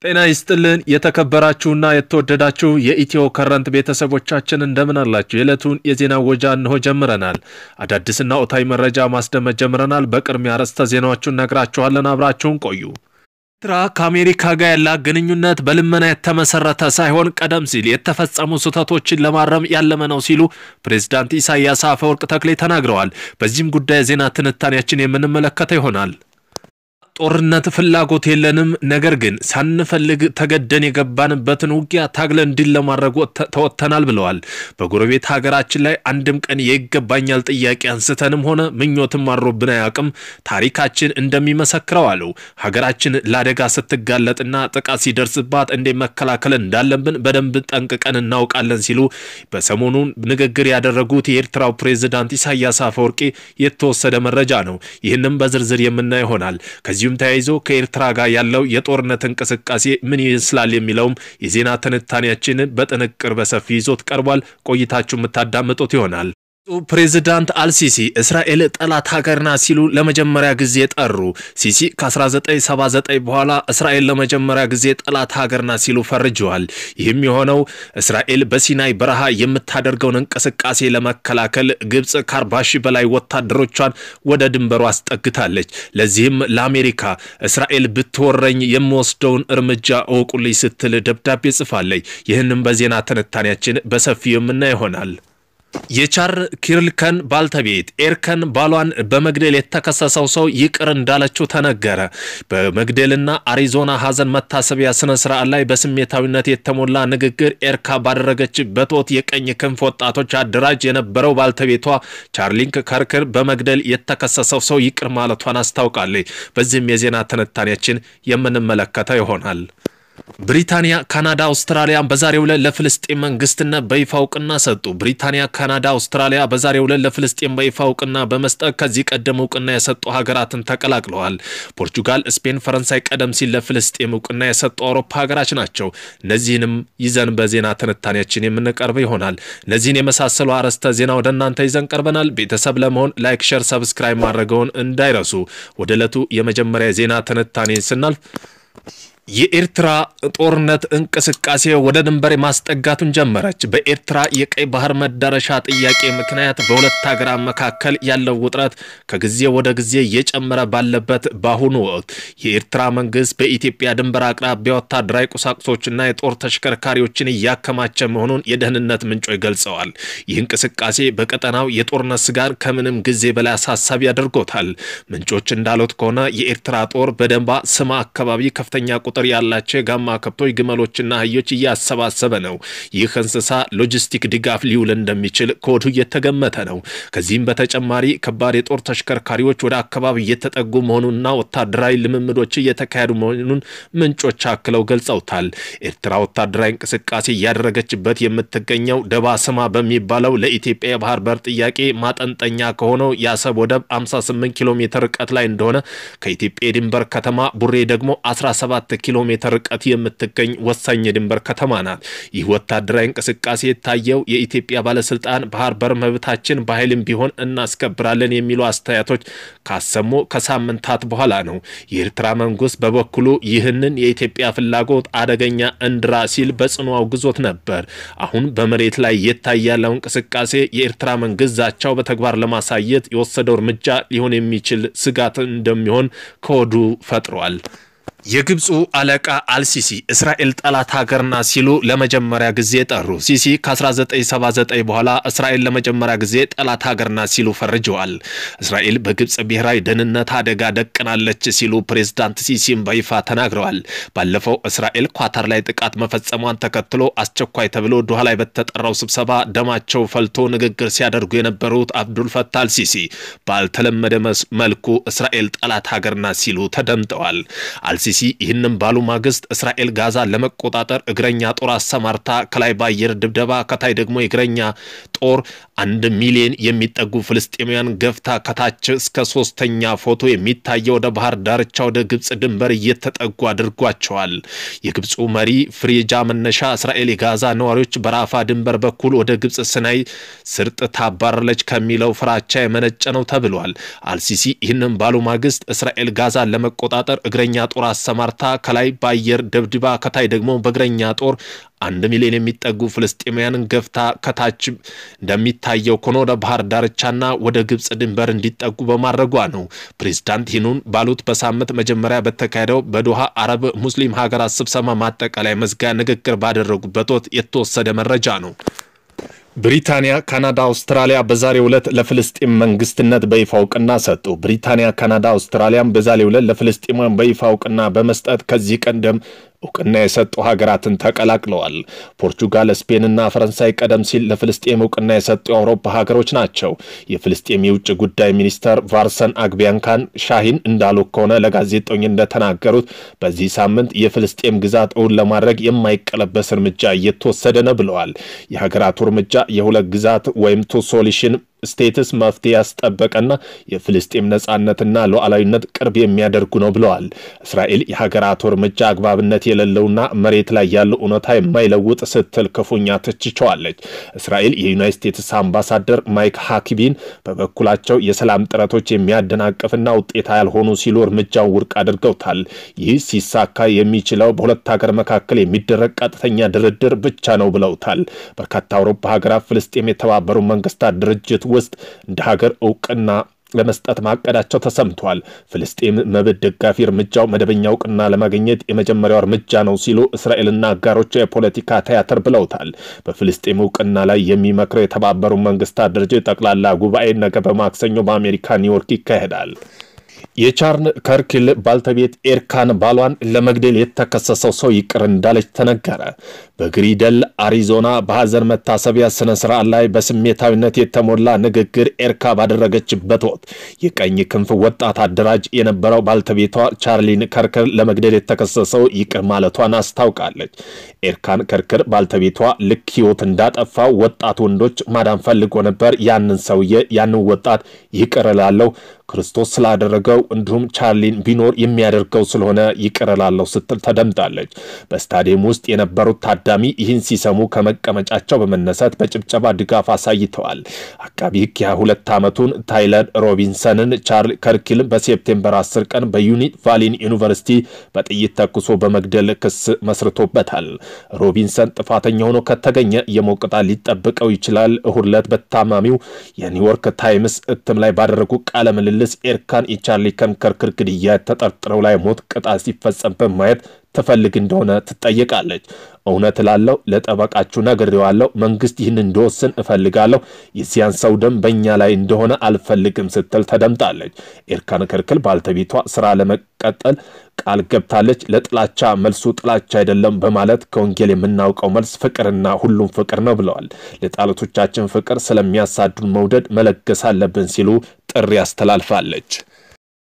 ጤና ይስጥልን የተከበራችሁና የተወደዳችሁ የኢትዮ ከረንት ቤተሰቦቻችን እንደምን አላችሁ? የዕለቱን የዜና ወጃ እንሆ ጀምረናል። አዳዲስና ኦታዊ መረጃ ማስደመጥ ጀምረናል። በቅድሚያ ርዕሰ ዜናዎቹን ነግራችኋለን። አብራችሁን ቆዩ። ኤርትራ ከአሜሪካ ጋር ያላት ግንኙነት በልመና የተመሰረተ ሳይሆን ቀደም ሲል የተፈጸሙ ስህተቶችን ለማረም ያለመ ነው ሲሉ ፕሬዝዳንት ኢሳያስ አፈወርቅ ተክሌ ተናግረዋል። በዚህም ጉዳይ ዜና ትንታኔያችን የምንመለከተው ይሆናል። ጦርነት ፍላጎት የለንም፣ ነገር ግን ሳንፈልግ ተገደን የገባንበትን ውጊያ ታግለን ድል ለማድረግ ተወጥተናል ብለዋል። በጎረቤት ሀገራችን ላይ አንድም ቀን የይገባኛል ጥያቄ አንስተንም ሆነ ምኞትም አሮብን አያውቅም። ታሪካችን እንደሚመሰክረው አለው። ሀገራችን ለአደጋ ስትጋለጥና ጥቃት ሲደርስባት እንዴት መከላከል እንዳለብን በደንብ ጠንቅቀን እናውቃለን ሲሉ በሰሞኑን ንግግር ያደረጉት የኤርትራው ፕሬዝዳንት ኢሳያስ አፈወርቂ የተወሰደ መረጃ ነው። ይህንም በዝርዝር የምናየው ይሆናል። ከዚሁም ተያይዞ ከኤርትራ ጋር ያለው የጦርነት እንቅስቃሴ ምን ይመስላል የሚለውም የዜና ትንታኔያችን በጥንቅር በሰፊ ይዞት ቀርቧል። ቆይታችሁ የምታዳምጡት ይሆናል። ፕሬዝዳንት አልሲሲ እስራኤል ጠላት ሀገርና ሲሉ ለመጀመሪያ ጊዜ ጠሩ። ሲሲ ከ1979 በኋላ እስራኤል ለመጀመሪያ ጊዜ ጠላት ሀገርና ሲሉ ፈርጀዋል። ይህም የሆነው እስራኤል በሲናይ በረሃ የምታደርገውን እንቅስቃሴ ለመከላከል ግብጽ ከ40,000 በላይ ወታደሮቿን ወደ ድንበሩ አስጠግታለች። ለዚህም ለአሜሪካ እስራኤል ብትወረኝ የምወስደውን እርምጃ እወቁልኝ ስትል ደብዳቤ ጽፋለች። ይህንም በዜና ትንታኔያችን በሰፊው የምናየው ይሆናል። የቻር ኪርልከን ባልተቤት ኤርከን ባሏን በመግደል የተከሰሰው ሰው ይቅር እንዳለችው ተነገረ። በመግደልና አሪዞና ሀዘን መታሰቢያ ስነ ስርዓት ላይ በስሜታዊነት የተሞላ ንግግር ኤርካ ባደረገችበት ወቅት የቀኝ ክንፍ ወጣቶች አደራጅ የነበረው ባልተቤቷ ቻርሊንክ ከርክር በመግደል የተከሰሰው ሰው ይቅር ማለቷን አስታውቃለች። በዚህም የዜና ትንታኔያችን የምንመለከተው ይሆናል። ብሪታንያ፣ ካናዳ፣ አውስትራሊያ በዛሬው ዕለት ለፍልስጤም መንግስትነት በይፋ እውቅና ሰጡ። ብሪታንያ፣ ካናዳ፣ አውስትራሊያ በዛሬው ዕለት ለፍልስጤም በይፋ እውቅና በመስጠት ከዚህ ቀደም እውቅና የሰጡ ሀገራትን ተቀላቅለዋል። ፖርቹጋል፣ ስፔን፣ ፈረንሳይ ቀደም ሲል ለፍልስጤም እውቅና የሰጡ አውሮፓ ሀገራት ናቸው። እነዚህንም ይዘን በዜና ትንታኔያችን የምንቀርበው ይሆናል። እነዚህን የመሳሰሉ አርዕስተ ዜና ወደ እናንተ ይዘን ቀርበናል። ቤተሰብ ለመሆን ላይክ፣ ሼር፣ ሰብስክራይብ ማድረግዎን እንዳይረሱ። ወደ ዕለቱ የመጀመሪያ ዜና ትንታኔ ስናልፍ የኤርትራ ጦርነት እንቅስቃሴ ወደ ድንበር ማስጠጋቱን ጀመረች። በኤርትራ የቀይ ባህር መዳረሻ ጥያቄ ምክንያት በሁለት ሀገራት መካከል ያለው ውጥረት ከጊዜ ወደ ጊዜ እየጨመረ ባለበት በአሁኑ ወቅት የኤርትራ መንግስት በኢትዮጵያ ድንበር አቅራቢያ ወታደራዊ ቁሳቁሶችና የጦር ተሽከርካሪዎችን እያከማቸ መሆኑን የደህንነት ምንጮች ገልጸዋል። ይህ እንቅስቃሴ በቀጠናው የጦርነት ስጋት ከምንም ጊዜ በላይ አሳሳቢ ያደርጎታል። ምንጮች እንዳሉት ከሆነ የኤርትራ ጦር በደንባ ስማ አካባቢ ከፍተኛ ቁጥር ያላቸው ጋማ ከብቶች፣ ግመሎችና አህዮች እያሰባሰበ ነው። ይህ እንስሳ ሎጂስቲክ ድጋፍ ሊውል እንደሚችል ኮዱ እየተገመተ ነው። ከዚህም በተጨማሪ ከባድ የጦር ተሽከርካሪዎች ወደ አካባቢ እየተጠጉ መሆኑንና ወታደራዊ ልምምዶች እየተካሄዱ መሆኑን ምንጮች አክለው ገልጸውታል። ኤርትራ ወታደራዊ እንቅስቃሴ እያደረገችበት የምትገኘው ደባ ስማ በሚባለው ለኢትዮጵያ የባህር በር ጥያቄ ማጠንጠኛ ከሆነው የአሰብ ወደብ 58 ኪሎ ሜትር ርቀት ላይ እንደሆነ ከኢትዮጵያ የድንበር ከተማ ቡሬ ደግሞ 17 ኪሎ ሜትር ርቀት የምትገኝ ወሳኝ የድንበር ከተማ ናት። ይህ ወታደራዊ እንቅስቃሴ የታየው የኢትዮጵያ ባለስልጣን ባህር በር መብታችን በኃይልም ቢሆን እናስከብራለን የሚሉ አስተያየቶች ካሰሙ ከሳምንታት በኋላ ነው። የኤርትራ መንግስት በበኩሉ ይህንን የኢትዮጵያ ፍላጎት አደገኛ እንድራ ሲል በጽኑ አውግዞት ነበር። አሁን በመሬት ላይ የታያለው እንቅስቃሴ የኤርትራ መንግስት ዛቻው በተግባር ለማሳየት የወሰደው እርምጃ ሊሆን የሚችል ስጋት እንደሚሆን ኮዱ ፈጥሯል። የግብፁ አለቃ አልሲሲ እስራኤል ጠላት ሀገርና ሲሉ ለመጀመሪያ ጊዜ ጠሩ። ሲሲ ከ1979 በኋላ እስራኤል ለመጀመሪያ ጊዜ ጠላት ሀገርና ሲሉ ፈርጀዋል። እስራኤል በግብፅ ብሔራዊ ደህንነት አደጋ ደቅናለች ሲሉ ፕሬዝዳንት ሲሲም በይፋ ተናግረዋል። ባለፈው እስራኤል ኳታር ላይ ጥቃት መፈጸሟን ተከትሎ አስቸኳይ ተብሎ ዶሃ ላይ በተጠራው ስብሰባ ደማቸው ፈልቶ ንግግር ሲያደርጉ የነበሩት አብዱል ፈታህ አልሲሲ ባልተለመደ መልኩ እስራኤል ጠላት ሀገርና ሲሉ ተደምጠዋል። አልሲሲ ይህንን ባሉ ማግስት እስራኤል ጋዛ ለመቆጣጠር እግረኛ ጦር አሰማርታ ከላይ ባየር ድብደባ ከታይ ደግሞ የእግረኛ ጦር 1 ሚሊዮን የሚጠጉ ፍልስጤማውያን ገፍታ ከታች እስከ 3ኛ ፎቶ የሚታየው ወደ ባህር ዳርቻ ወደ ግብጽ ድንበር እየተጠጉ አድርጓቸዋል። የግብፁ መሪ ፍሪጃ መነሻ እስራኤል የጋዛ ነዋሪዎች በራፋ ድንበር በኩል ወደ ግብጽ ሲናይ ስርጥ ታባረለች ከሚለው ፍራቻ የመነጨ ነው ተብሏል። አልሲሲ ይህንን ባሉ ማግስት እስራኤል ጋዛ ለመቆጣጠር እግረኛ ጦር አሰማርታ ከላይ በአየር ደብድባ ከታይ ደግሞ በእግረኛ ጦር 1 ሚሊዮን የሚጠጉ ፍልስጤማውያንን ገፍታ ከታች እንደሚታየው ኮኖደ ባህር ዳርቻና ወደ ግብጽ ድንበር እንዲጠጉ በማድረጓ ነው። ፕሬዝዳንት ይህንን ባሉት በሳምንት መጀመሪያ በተካሄደው በዶሃ አረብ ሙስሊም ሀገራት ስብሰባ ማጠቃለያ መዝጊያ ንግግር ባደረጉበት ወቅት የተወሰደ መረጃ ነው። ብሪታንያ፣ ካናዳ፣ አውስትራሊያ በዛሬው ዕለት ለፍልስጤም መንግስትነት በይፋ እውቅና ሰጡ። ብሪታንያ፣ ካናዳ፣ አውስትራሊያም በዛሬው ዕለት ለፍልስጤማውያን በይፋ እውቅና በመስጠት ከዚህ ቀደም እውቅና የሰጡ ሀገራትን ተቀላቅለዋል። ፖርቹጋል፣ ስፔንና ፈረንሳይ ቀደም ሲል ለፍልስጤም እውቅና የሰጡ የአውሮፓ ሀገሮች ናቸው። የፍልስጤም የውጭ ጉዳይ ሚኒስተር ቫርሰን አግቢያንካን ሻሂን እንዳሉ ከሆነ ለጋዜጠኞች እንደተናገሩት በዚህ ሳምንት የፍልስጤም ግዛት እውን ለማድረግ የማይቀለበስ እርምጃ እየተወሰደ ነው ብለዋል። የሀገራቱ እርምጃ የሁለት ግዛት ወይም ቱ ሶሉሽን ስቴትስ መፍትሄ ያስጠበቀና የፍልስጤም ነጻነትና ሉዓላዊነት ቅርብ የሚያደርጉ ነው ብለዋል። እስራኤል የሀገራቱ እርምጃ አግባብነት የሌለውና መሬት ላይ ያለው እውነታ የማይለውጥ ስትል ክፉኛ ትችቸዋለች። እስራኤል የዩናይትድ ስቴትስ አምባሳደር ማይክ ሃኪቢን በበኩላቸው የሰላም ጥረቶች የሚያደናቅፍና ውጤታ ያልሆኑ ሲሉ እርምጃውን ውድቅ አድርገውታል። ይህ ሲሳካ የሚችለው በሁለት ሀገር መካከል የሚደረግ ቀጥተኛ ድርድር ብቻ ነው ብለውታል። በርካታ አውሮፓ ሀገራት ፍልስጤም የተባበሩት መንግስታት ድርጅት ውስጥ እንደ ሀገር እውቅና ለመስጠት ማቀዳቸው ተሰምቷል። ፍልስጤም መብት ደጋፊ እርምጃው መደበኛ እውቅና ለማግኘት የመጀመሪያው እርምጃ ነው ሲሉ እስራኤልና አጋሮቿ የፖለቲካ ቲያትር ብለውታል። በፍልስጤም እውቅና ላይ የሚመክረው የተባበሩት መንግስታት ድርጅት ጠቅላላ ጉባኤ ነገ በማክሰኞ በአሜሪካ ኒውዮርክ ይካሄዳል። የቻርሊ ከርክል ባልተቤት ኤርካን ባሏን ለመግደል የተከሰሰው ሰው ይቅር እንዳለች ተነገረ። በግሪደል አሪዞና በሐዘን መታሰቢያ ስነ ስርዓት ላይ በስሜታዊነት የተሞላ ንግግር ኤርካ ባደረገችበት ወቅት የቀኝ ክንፍ ወጣት አደራጅ የነበረው ባልተቤቷ ቻርሊን ከርክል ለመግደል የተከሰሰው ይቅር ማለቷን አስታውቃለች። ኤርካን ከርክል ባልተቤቷ ልክ ህይወት እንዳጠፋው ወጣት ወንዶች ማዳን ፈልጎ ነበር። ያንን ሰውዬ ያንን ወጣት ይቅር እላለሁ ክርስቶስ ስላደረገው እንዲሁም ቻርሊን ቢኖር የሚያደርገው ስለሆነ ይቅር እላለሁ ስትል ተደምጣለች። በስታዲየም ውስጥ የነበሩት ታዳሚ ይህን ሲሰሙ ከመቀመጫቸው በመነሳት በጭብጨባ ድጋፍ አሳይተዋል። አቃቢ ህግ የ2 ዓመቱን ታይለር ሮቢንሰንን ቻርሊ ከርክል በሴፕቴምበር 10 ቀን በዩኒት ቫሊን ዩኒቨርሲቲ በጥይት ተኩሶ በመግደል ክስ መስርቶበታል። ሮቢንሰን ጥፋተኛ ሆኖ ከተገኘ የሞቅታ ሊጠብቀው ይችላል። እሁድ ዕለት በታማሚው የኒውዮርክ ታይምስ እትም ላይ ባደረጉ ቃለ ምልልስ ኤርካን የቻርሊ ከርክል ግድያ ተጠርጥረው ላይ ሞት ቅጣት ሲፈጸም በማየት ተፈልግ እንደሆነ ትጠየቃለች። እውነት ላለው ለጠበቃችሁ ነግሬዋለሁ። መንግስት ይህን እንዲወስን እፈልጋለሁ። የዚያን ሰው ደም በእኛ ላይ እንደሆነ አልፈልግም ስትል ተደምጣለች። ኤርካን ከርክል ባልተቤቷ ስራ ለመቀጠል ቃል ገብታለች። ለጥላቻ መልሱ ጥላቻ አይደለም በማለት ከወንጌል የምናውቀው መልስ ፍቅርና ሁሉም ፍቅር ነው ብለዋል። ለጣሎቶቻችን ፍቅር ስለሚያሳዱን መውደድ መለገስ አለብን ሲሉ ጥሪ አስተላልፋለች።